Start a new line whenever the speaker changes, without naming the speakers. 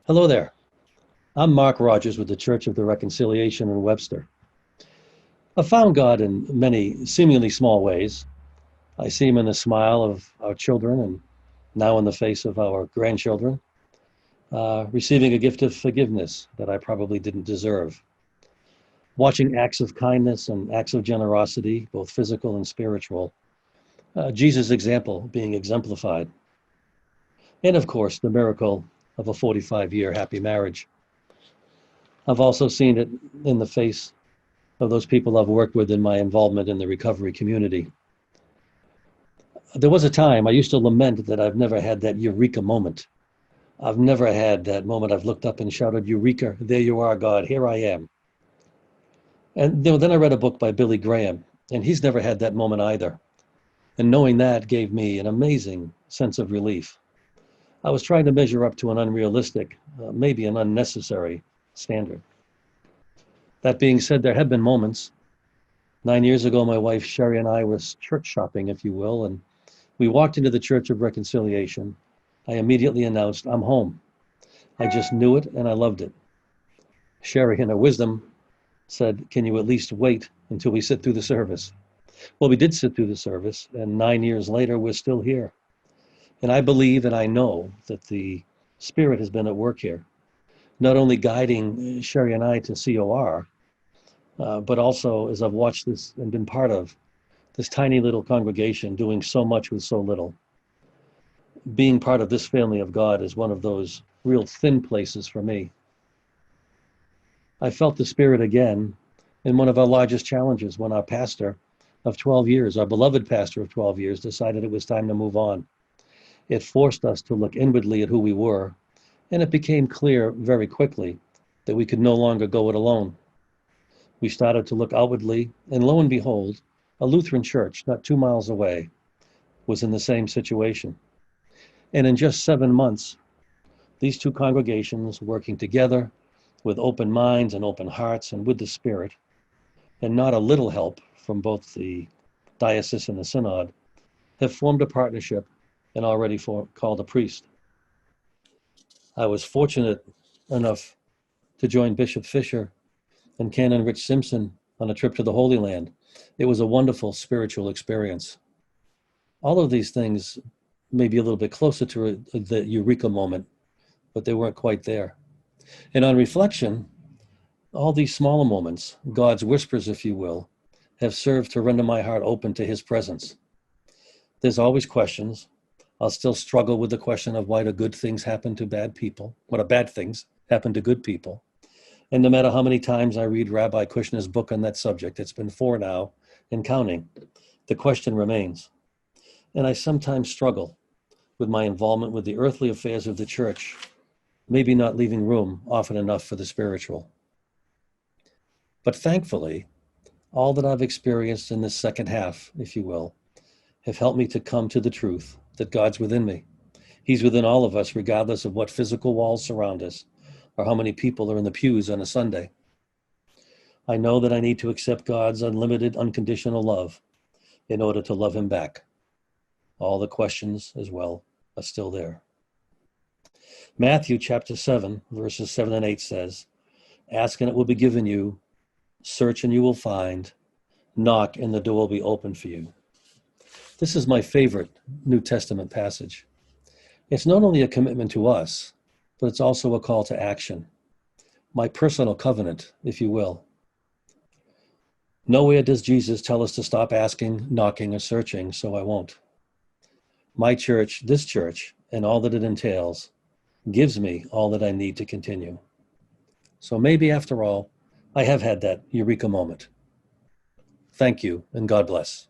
Hello there. I'm Mark Rogers with the Church of the Reconciliation in Webster. I've found God in many seemingly small ways. I see him in the smile of our children and now in the face of our grandchildren, receiving a gift of forgiveness that I probably didn't deserve, watching acts of kindness and acts of generosity, both physical and spiritual, Jesus' example being exemplified, and of course, the miracle of a 45-year happy marriage. I've also seen it in the face of those people I've worked with in my involvement in the recovery community. There was a time I used to lament that I've never had that eureka moment. I've never had that moment I've looked up and shouted, "Eureka, there you are, God, here I am." And then I read a book by Billy Graham, and he's never had that moment either. And knowing that gave me an amazing sense of relief. I was trying to measure up to an unrealistic, maybe an unnecessary standard. That being said, there have been moments. 9 years ago, my wife Sherry and I was church shopping, if you will, and we walked into the Church of Reconciliation. I immediately announced, "I'm home." I just knew it and I loved it. Sherry, in her wisdom, said, "Can you at least wait until we sit through the service?" Well, we did sit through the service, and 9 years later, we're still here. And I believe and I know that the Spirit has been at work here, not only guiding Sherry and I to COR, but also as I've watched this and been part of this tiny little congregation doing so much with so little. Being part of this family of God is one of those real thin places for me. I felt the Spirit again in one of our largest challenges when our pastor of 12 years, our beloved pastor of 12 years, decided it was time to move on. It forced us to look inwardly at who we were, and it became clear very quickly that we could no longer go it alone. We started to look outwardly, and lo and behold, a Lutheran church not 2 miles away was in the same situation. And in just 7 months, these two congregations working together with open minds and open hearts and with the Spirit, and not a little help from both the diocese and the synod, have formed a partnership and already called a priest. I was fortunate enough to join Bishop Fisher and Canon Rich Simpson on a trip to the Holy Land. It was a wonderful spiritual experience. All of these things may be a little bit closer to the eureka moment, but they weren't quite there. And on reflection, all these smaller moments, God's whispers, if you will, have served to render my heart open to his presence. There's always questions. I'll still struggle with the question of why do good things happen to bad people? What do bad things happen to good people? And no matter how many times I read Rabbi Kushner's book on that subject, it's been 4 now and counting, the question remains. And I sometimes struggle with my involvement with the earthly affairs of the church, maybe not leaving room often enough for the spiritual. But thankfully, all that I've experienced in this second half, if you will, have helped me to come to the truth that God's within me. He's within all of us, regardless of what physical walls surround us or how many people are in the pews on a Sunday. I know that I need to accept God's unlimited, unconditional love in order to love him back. All the questions as well are still there. Matthew chapter 7, verses 7 and 8 says, "Ask and it will be given you, search and you will find, knock and the door will be open for you." This is my favorite New Testament passage. It's not only a commitment to us, but it's also a call to action. My personal covenant, if you will. Nowhere does Jesus tell us to stop asking, knocking, or searching, so I won't. My church, this church, and all that it entails, gives me all that I need to continue. So maybe after all, I have had that eureka moment. Thank you, and God bless.